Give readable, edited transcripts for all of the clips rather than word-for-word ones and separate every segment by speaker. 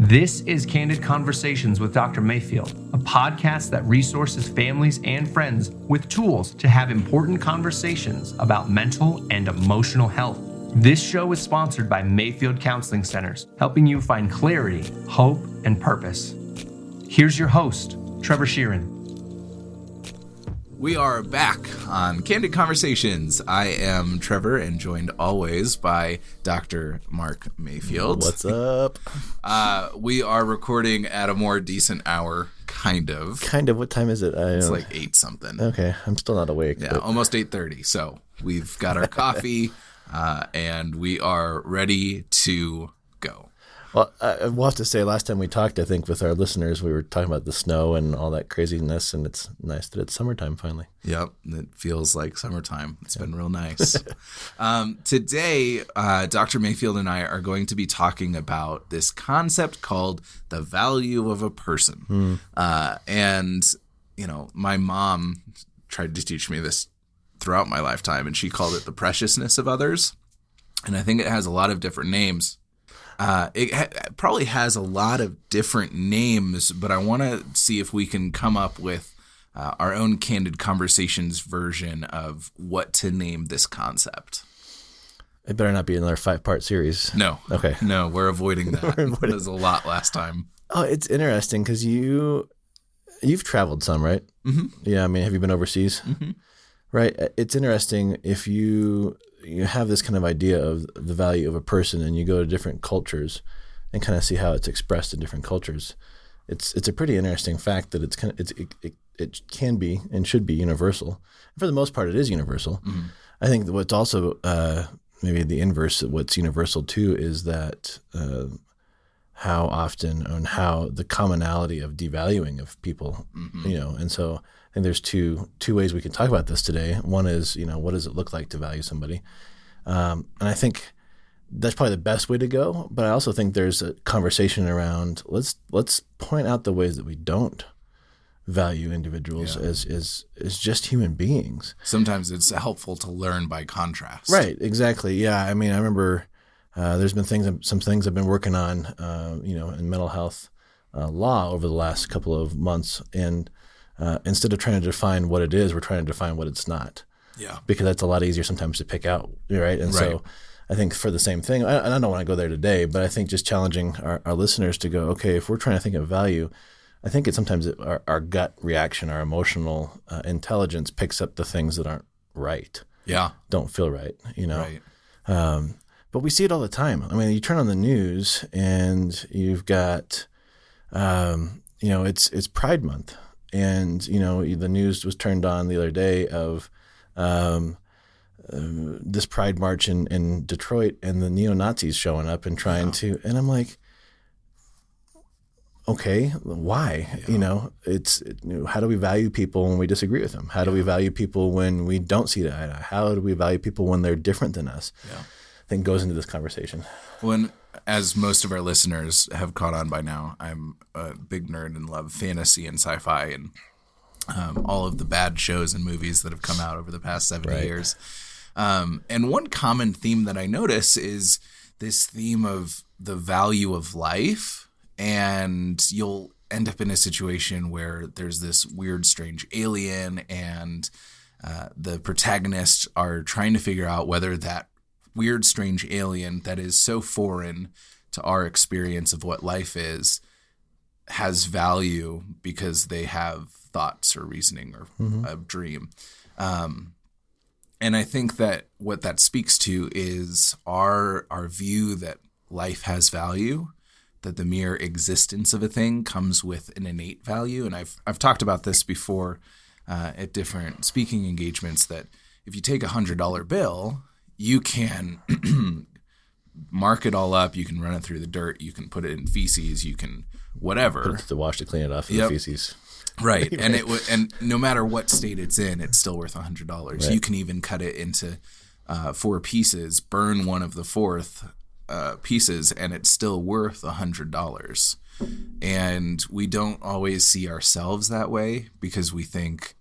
Speaker 1: This is Candid Conversations with Dr. Mayfield, a podcast that resources families and friends with tools to have important conversations about mental and emotional health. This show is sponsored by Mayfield Counseling Centers, helping you find clarity, hope, and purpose. Here's your host, Trever Shirin.
Speaker 2: We are back on Candid Conversations. I am Trevor and joined always by Dr. Mark Mayfield.
Speaker 3: What's up?
Speaker 2: We are recording at a more decent hour, kind of.
Speaker 3: What time is it?
Speaker 2: It's like 8 something.
Speaker 3: Okay, I'm still not awake.
Speaker 2: Yeah, almost 8:30. So we've got our coffee and we are ready to go.
Speaker 3: Well, we'll have to say, last time we talked, I think, with our listeners, we were talking about the snow and all that craziness, and it's nice that it's summertime finally.
Speaker 2: Yep, it feels like summertime. It's been real nice. Today, Dr. Mayfield and I are going to be talking about this concept called the value of a person. And, you know, my mom tried to teach me this throughout my lifetime, and she called it the preciousness of others. And I think it has a lot of different names. It probably has a lot of different names, but I want to see if we can come up with our own Candid Conversations version of what to name this concept.
Speaker 3: It better not be another 5-part series.
Speaker 2: No.
Speaker 3: Okay.
Speaker 2: No, we're avoiding that. It was a lot last time.
Speaker 3: Oh, it's interesting because you've traveled some, right? Mm-hmm. Yeah, I mean, have you been overseas? Mm-hmm. Right. It's interesting if you have this kind of idea of the value of a person and you go to different cultures and kind of see how it's expressed in different cultures. It's a pretty interesting fact that it can be and should be universal. For the most part, it is universal. Mm-hmm. I think that what's also maybe the inverse of what's universal too is that how often and how the commonality of devaluing of people, and so I think there's two ways we can talk about this today. One is, what does it look like to value somebody? And I think that's probably the best way to go. But I also think there's a conversation around let's point out the ways that we don't value individuals as just human beings.
Speaker 2: Sometimes it's helpful to learn by contrast.
Speaker 3: Right. Exactly. Yeah. I mean, I remember there's been some things I've been working on, in mental health law over the last couple of months, and instead of trying to define what it is, we're trying to define what it's not. Yeah. Because that's a lot easier sometimes to pick out, right? And so I think for the same thing, I don't want to go there today, but I think just challenging our listeners to go, okay, if we're trying to think of value, I think it's sometimes our gut reaction, our emotional intelligence picks up the things that aren't right. Yeah. Don't feel right, Right. But we see it all the time. I mean, you turn on the news and you've got, it's Pride Month. And, the news was turned on the other day of this Pride March in Detroit and the neo-Nazis showing up and trying to, and I'm like, okay, why? Yeah. How do we value people when we disagree with them? How do we value people when we don't see eye to eye? How do we value people when they're different than us? Yeah. I think goes into this conversation.
Speaker 2: As most of our listeners have caught on by now, I'm a big nerd and love fantasy and sci-fi and all of the bad shows and movies that have come out over the past 70 years. And one common theme that I notice is this theme of the value of life, and you'll end up in a situation where there's this weird, strange alien, and the protagonists are trying to figure out whether that weird, strange alien that is so foreign to our experience of what life is has value because they have thoughts or reasoning or a dream. And I think that what that speaks to is our view that life has value, that the mere existence of a thing comes with an innate value. And I've talked about this before at different speaking engagements, that if you take $100 bill, you can mark it all up. You can run it through the dirt. You can put it in feces. You can whatever.
Speaker 3: Put it to the wash to clean it off the feces.
Speaker 2: Right. And no matter what state it's in, it's still worth $100. Right. You can even cut it into 4 pieces, burn one of the 4th pieces, and it's still worth $100. And we don't always see ourselves that way because we think,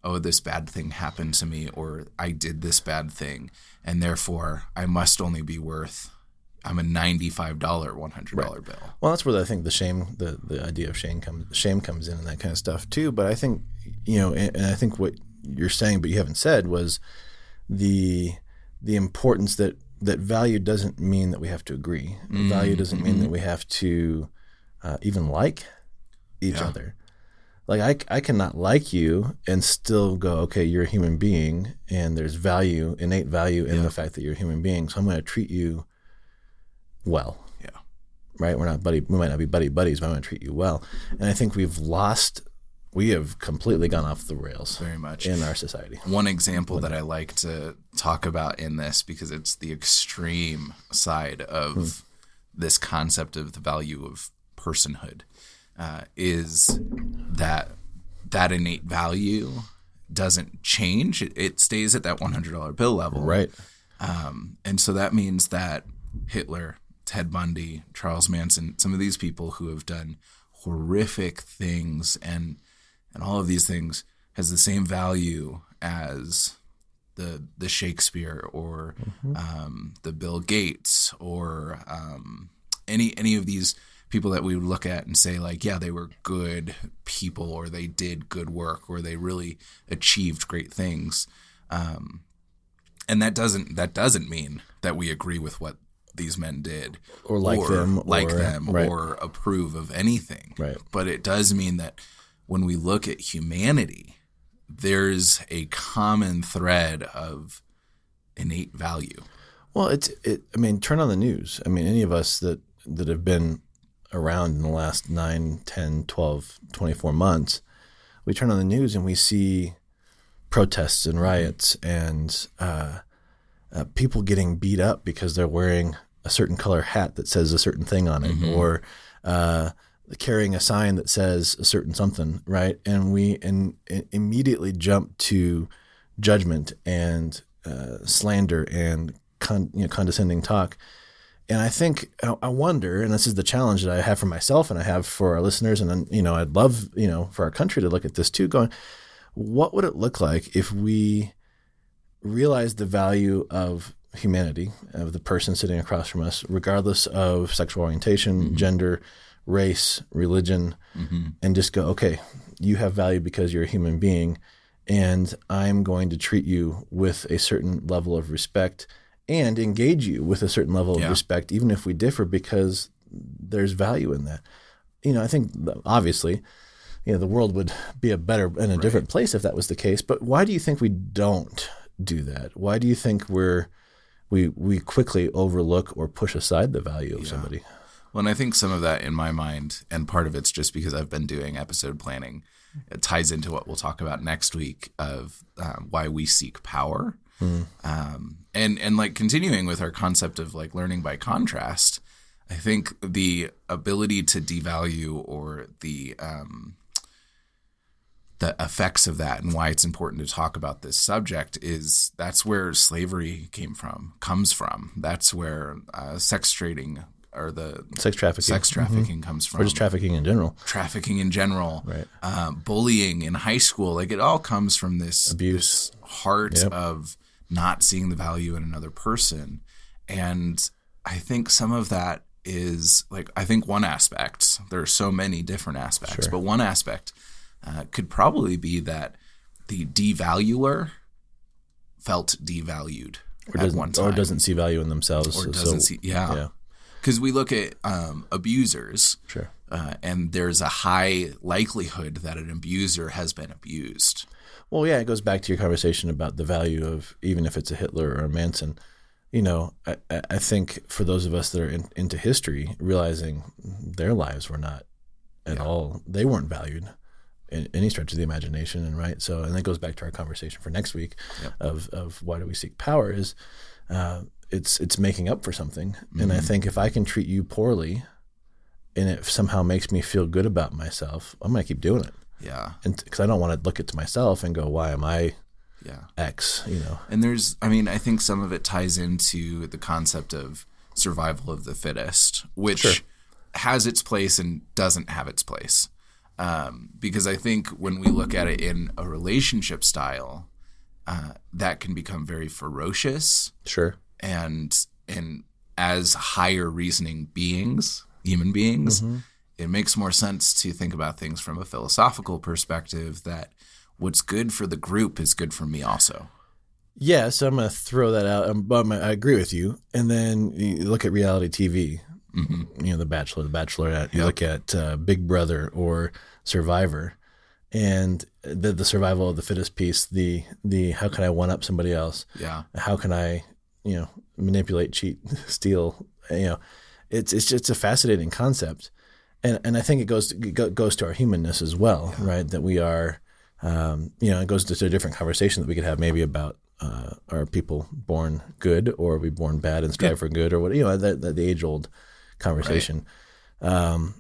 Speaker 2: oh, this bad thing happened to me, or I did this bad thing, and therefore I must only be worth I'm a $95 $100 bill.
Speaker 3: Well, that's where I think the idea of shame comes in and that kind of stuff too. But I think, and I think what you're saying, but you haven't said, was the importance that value doesn't mean that we have to agree. Value doesn't mean that we have to even like each other. Like I cannot like you and still go, okay, you're a human being, and there's value, innate value in the fact that you're a human being. So I'm going to treat you well.
Speaker 2: Yeah.
Speaker 3: Right? We might not be buddies, but I'm going to treat you well. And I think we have completely gone off the rails
Speaker 2: very much
Speaker 3: in our society.
Speaker 2: One example that I like to talk about in this, because it's the extreme side of this concept of the value of personhood, is that innate value doesn't change. It stays at that $100 bill level.
Speaker 3: Right.
Speaker 2: And so that means that Hitler, Ted Bundy, Charles Manson, some of these people who have done horrific things and all of these things has the same value as the Shakespeare or the Bill Gates or any of these people that we would look at and say, like, yeah, they were good people, or they did good work, or they really achieved great things. And that doesn't mean that we agree with what these men did,
Speaker 3: or like them, right,
Speaker 2: or approve of anything.
Speaker 3: Right.
Speaker 2: But it does mean that when we look at humanity, there's a common thread of innate value.
Speaker 3: Well, turn on the news. I mean, any of us that have been around in the last 9, 10, 12, 24 months, we turn on the news and we see protests and riots and people getting beat up because they're wearing a certain color hat that says a certain thing on it, or carrying a sign that says a certain something, right? And we immediately jump to judgment and slander and condescending talk. And I think, I wonder, and this is the challenge that I have for myself and I have for our listeners, and I'd love, for our country to look at this too, going, what would it look like if we realized the value of humanity, of the person sitting across from us, regardless of sexual orientation, gender, race, religion, and just go, okay, you have value because you're a human being, and I'm going to treat you with a certain level of respect and engage you with a certain level of respect, even if we differ, because there's value in that. I think obviously, the world would be a better and a different place if that was the case. But why do you think we don't do that? Why do you think we quickly overlook or push aside the value of somebody?
Speaker 2: Well, and I think some of that in my mind, and part of it's just because I've been doing episode planning, it ties into what we'll talk about next week of why we seek power. And like continuing with our concept of like learning by contrast, I think the ability to devalue or the effects of that and why it's important to talk about this subject is that's where slavery comes from. That's where sex trading or the
Speaker 3: sex trafficking
Speaker 2: comes from.
Speaker 3: Or just trafficking in general.
Speaker 2: Right. Bullying in high school, like it all comes from this
Speaker 3: abuse,
Speaker 2: this heart of not seeing the value in another person. And I think some of that is like, I think one aspect, there are so many different aspects, but one aspect could probably be that the devaluer felt devalued at one time.
Speaker 3: Or doesn't see value in themselves.
Speaker 2: Or doesn't see, because we look at abusers, and there's a high likelihood that an abuser has been abused.
Speaker 3: Well, yeah, it goes back to your conversation about the value of, even if it's a Hitler or a Manson, I think for those of us that are into history, realizing their lives were not at all, they weren't valued in any stretch of the imagination. And that goes back to our conversation for next week of why do we seek power is it's making up for something. And I think if I can treat you poorly and it somehow makes me feel good about myself, I'm going to keep doing it.
Speaker 2: Yeah.
Speaker 3: And because I don't want to look at myself and go, why am I X,
Speaker 2: And I think some of it ties into the concept of survival of the fittest, which has its place and doesn't have its place. Because I think when we look at it in a relationship style, that can become very ferocious.
Speaker 3: Sure.
Speaker 2: And as higher reasoning beings, human beings, it makes more sense to think about things from a philosophical perspective, that what's good for the group is good for me also.
Speaker 3: Yeah, so I'm going to throw that out. But I agree with you. And then you look at reality TV, The Bachelor, The Bachelorette. You look at Big Brother or Survivor, and the survival of the fittest piece. The how can I one up somebody else?
Speaker 2: Yeah.
Speaker 3: How can I manipulate, cheat, steal? It's a fascinating concept, and I think it goes to our humanness as well, right? That we are, it goes to a different conversation that we could have maybe about. Are people born good, or are we born bad and strive for good, or what? The age-old conversation. Right.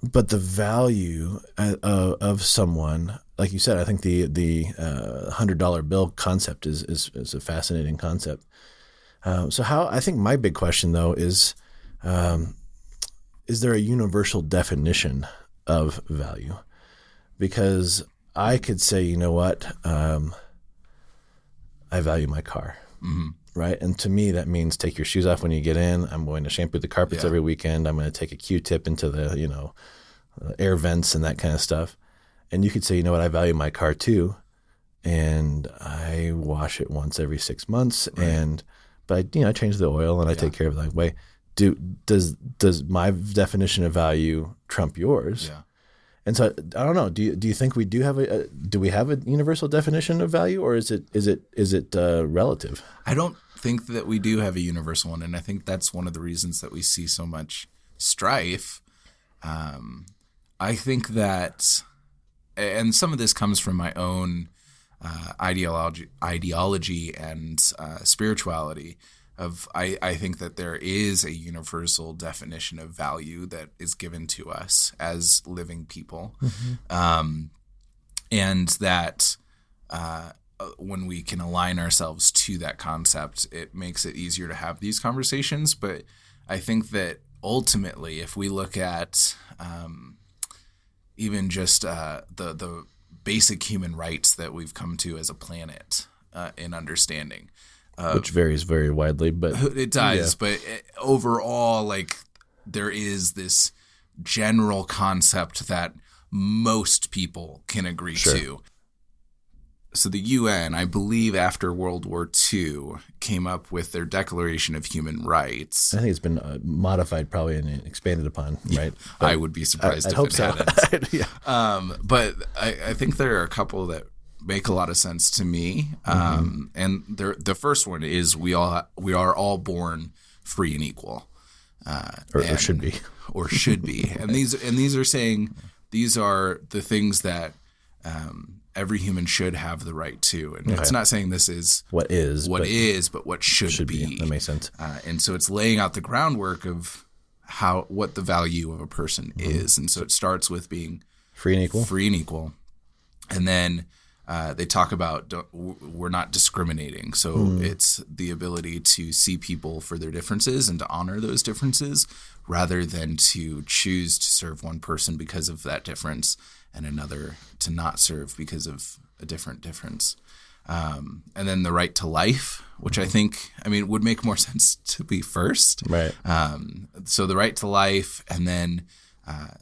Speaker 3: But the value of someone, like you said, I think the $100 bill concept is a fascinating concept. So I think my big question though is there a universal definition of value? Because I could say, you know what, I value my car, right? And to me, that means take your shoes off when you get in. I'm going to shampoo the carpets every weekend. I'm going to take a Q-tip into the, air vents and that kind of stuff. And you could say, you know what, I value my car too, and I wash it once every 6 months. Right. But I change the oil and I take care of it that way. Does my definition of value trump yours? Yeah. And so I don't know. Do you think we do have a universal definition of value, or is it relative?
Speaker 2: I don't think that we do have a universal one, and I think that's one of the reasons that we see so much strife. I think that, and some of this comes from my own ideology and spirituality. I think that there is a universal definition of value that is given to us as living people. And that when we can align ourselves to that concept, it makes it easier to have these conversations. But I think that ultimately, if we look at even just the basic human rights that we've come to as a planet in understanding,
Speaker 3: which varies very widely, but
Speaker 2: it does. Yeah. But overall, there is this general concept that most people can agree to. So the UN, I believe, after World War II, came up with their Declaration of Human Rights.
Speaker 3: I think it's been modified, probably, and expanded upon, right?
Speaker 2: But I would be surprised if it hadn't. Yeah. But I think there are a couple that make a lot of sense to me. And the first one is we are all born free and equal,
Speaker 3: or should be,
Speaker 2: and these are saying these are the things that every human should have the right to, and it's not saying this is
Speaker 3: what is,
Speaker 2: but what should be.
Speaker 3: That makes sense.
Speaker 2: And so it's laying out the groundwork of what the value of a person is, and so it starts with being
Speaker 3: free and equal,
Speaker 2: and then they talk about we're not discriminating. So it's the ability to see people for their differences and to honor those differences rather than to choose to serve one person because of that difference and another to not serve because of a different difference. And then the right to life, which I think, would make more sense to be first.
Speaker 3: Right.
Speaker 2: So the right to life, and then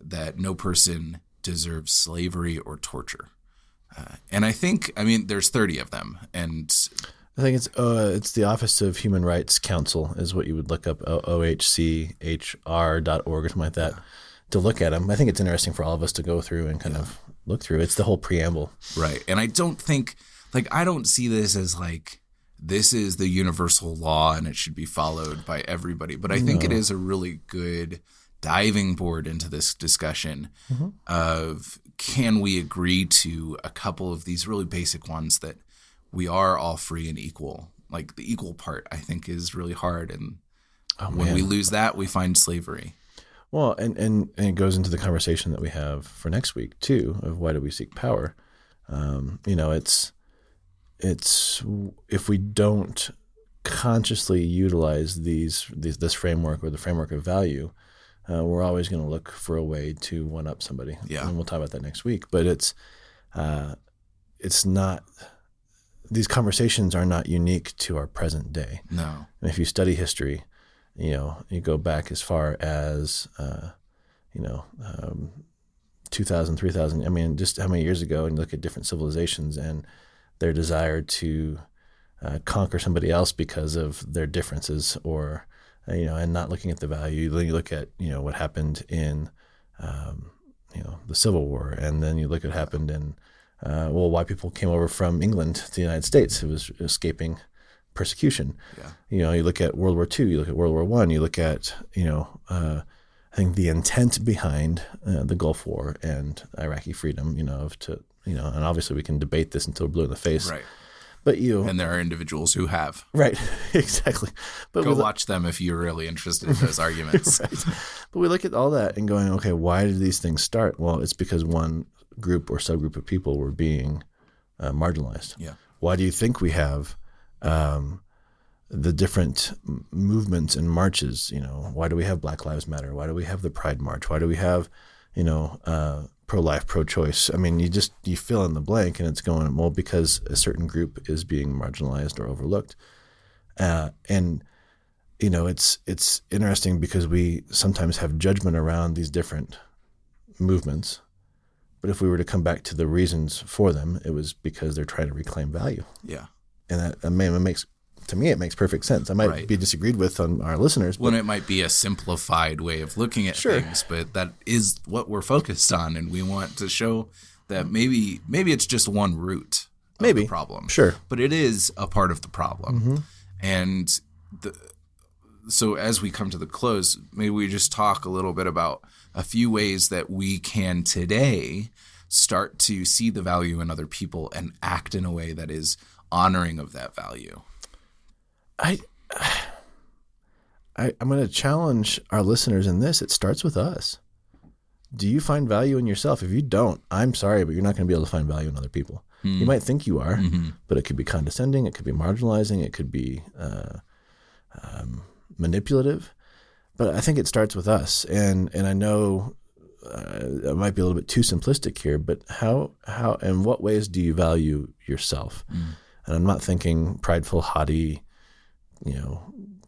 Speaker 2: that no person deserves slavery or torture. And I think, there's 30 of them, and
Speaker 3: I think it's the Office of Human Rights Council is what you would look up, ohchr.org or something like that, to look at them. I think it's interesting for all of us to go through and kind of look through. It's the whole preamble,
Speaker 2: right? And I don't think, I don't see this as this is the universal law and it should be followed by everybody. But I think it is a really good diving board into this discussion of, can we agree to a couple of these really basic ones that we are all free and equal? The equal part, I think, is really hard. And when we lose that, we find slavery.
Speaker 3: Well, and it goes into the conversation that we have for next week, too, of why do we seek power? It's if we don't consciously utilize this framework or the framework of value, we're always going to look for a way to one up somebody.
Speaker 2: Yeah.
Speaker 3: And we'll talk about that next week. But it's not these conversations are not unique to our present day.
Speaker 2: No.
Speaker 3: And if you study history, you go back as far as, 2,000, 3,000, I mean, just how many years ago, and you look at different civilizations and their desire to conquer somebody else because of their differences, or, and not looking at the value. You look at, what happened in, the Civil War, and then you look at what happened in, why people came over from England to the United States. It was escaping persecution.
Speaker 2: Yeah.
Speaker 3: You look at World War II, you look at World War I, you look at, I think the intent behind the Gulf War and Iraqi freedom, and obviously we can debate this until we're blue in the face.
Speaker 2: Right.
Speaker 3: But
Speaker 2: and there are individuals who have.
Speaker 3: Right, exactly. But
Speaker 2: go watch them if you're really interested in those arguments.
Speaker 3: Right. But we look at all that and going, okay, why did these things start? Well, it's because one group or subgroup of people were being marginalized.
Speaker 2: Yeah.
Speaker 3: Why do you think we have the different movements and marches? Why do we have Black Lives Matter? Why do we have the Pride March? Why do we have, pro-life, pro-choice? I mean, you fill in the blank, and it's going, well, because a certain group is being marginalized or overlooked. And it's interesting because we sometimes have judgment around these different movements. But if we were to come back to the reasons for them, it was because they're trying to reclaim value.
Speaker 2: Yeah.
Speaker 3: And it makes perfect sense. I might be disagreed with on our listeners.
Speaker 2: When it might be a simplified way of looking at things, but that is what we're focused on. And we want to show that maybe it's just one root of the problem.
Speaker 3: Sure.
Speaker 2: But it is a part of the problem.
Speaker 3: Mm-hmm.
Speaker 2: And so as we come to the close, maybe we just talk a little bit about a few ways that we can today start to see the value in other people and act in a way that is honoring of that value.
Speaker 3: I'm going to challenge our listeners in this. It starts with us. Do you find value in yourself? If you don't, I'm sorry, but you're not going to be able to find value in other people. You might think you are, but it could be condescending. It could be marginalizing. It could be manipulative. But I think it starts with us. And I know I might be a little bit too simplistic here, but how in what ways do you value yourself? And I'm not thinking prideful, haughty,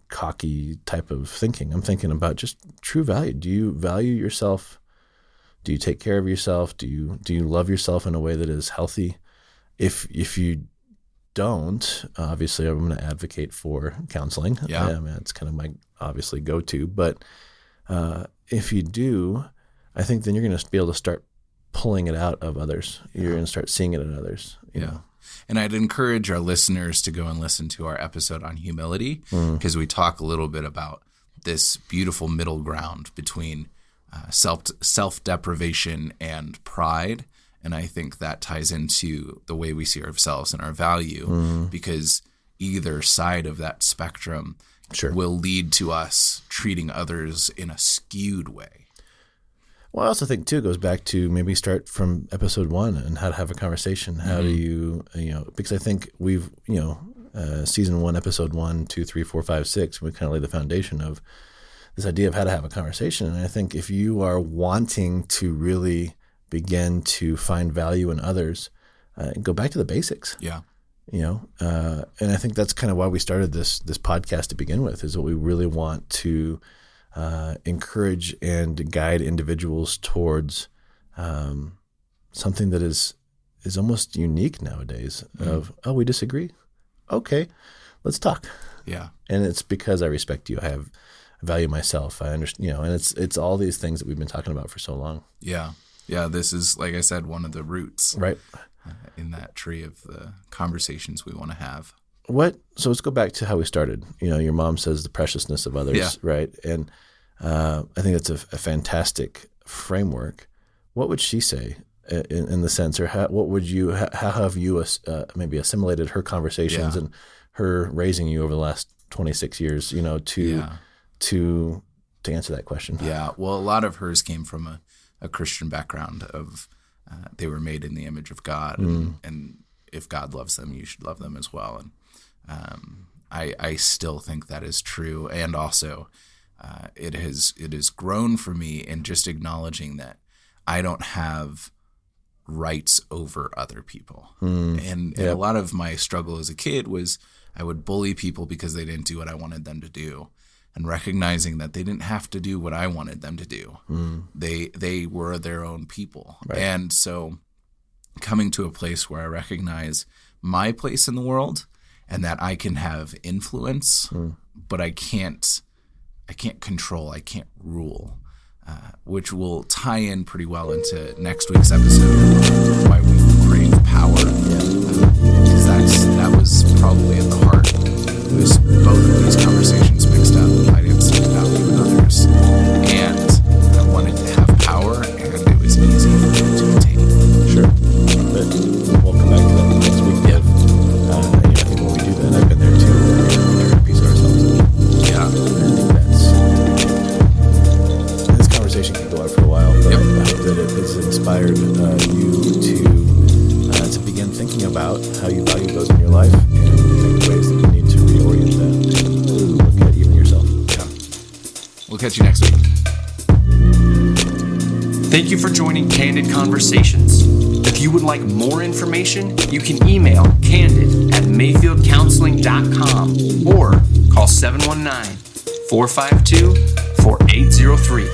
Speaker 3: cocky type of thinking. I'm thinking about just true value. Do you value yourself? Do you take care of yourself? Do you love yourself in a way that is healthy? If you don't, obviously I'm going to advocate for counseling.
Speaker 2: Yeah.
Speaker 3: I mean, it's kind of my obviously go-to. But if you do, I think then you're going to be able to start pulling it out of others. You're going to start seeing it in others. You know?
Speaker 2: And I'd encourage our listeners to go and listen to our episode on humility, because we talk a little bit about this beautiful middle ground between self-deprivation and pride. And I think that ties into the way we see ourselves and our value, because either side of that spectrum will lead to us treating others in a skewed way.
Speaker 3: Well, I also think, too, it goes back to maybe start from episode 1 and how to have a conversation. How do you, because I think we've, season 1, episode 1, 2, 3, 4, 5, 6, we kind of lay the foundation of this idea of how to have a conversation. And I think if you are wanting to really begin to find value in others, go back to the basics.
Speaker 2: Yeah.
Speaker 3: And I think that's kind of why we started this podcast to begin with, is that we really want to encourage and guide individuals towards something that is almost unique nowadays. Of, we disagree. Okay, let's talk.
Speaker 2: Yeah.
Speaker 3: And it's because I respect you. I value myself. I understand. And it's all these things that we've been talking about for so long.
Speaker 2: Yeah. Yeah. This is, like I said, one of the roots.
Speaker 3: Right.
Speaker 2: In that tree of the conversations we want to have.
Speaker 3: So let's go back to how we started. Your mom says the preciousness of others, right? And I think that's a fantastic framework. What would she say in the sense, or how have you maybe assimilated her conversations and her raising you over the last 26 years, to answer that question?
Speaker 2: Yeah. Well, a lot of hers came from a Christian background of they were made in the image of God, and if God loves them, you should love them as well. And I still think that is true. And also it has grown for me in just acknowledging that I don't have rights over other people. And a lot of my struggle as a kid was I would bully people because they didn't do what I wanted them to do, and recognizing that they didn't have to do what I wanted them to do. They were their own people. Right. And so coming to a place where I recognize my place in the world and that I can have influence, but I can't control, I can't rule, which will tie in pretty well into next week's episode, why we crave power. Because that was probably at the heart. It was both of these conversations mixed up. I didn't see value in others, and I wanted to have power, and it was easy for me to attain.
Speaker 3: Sure. But we'll come back to that next week. Yeah. I think when we do that, I've been there too. We're trying to piece ourselves. Yeah. I think this conversation can go on for a while, but I hope that it has inspired you to begin thinking about how you value those in your life and think ways that you need to reorient that and look at even yourself.
Speaker 2: Yeah. We'll catch you next week.
Speaker 1: Thank you for joining Candid Conversations. If you would like more information, you can email candid@mayfieldcounseling.com or call 719-452-4803.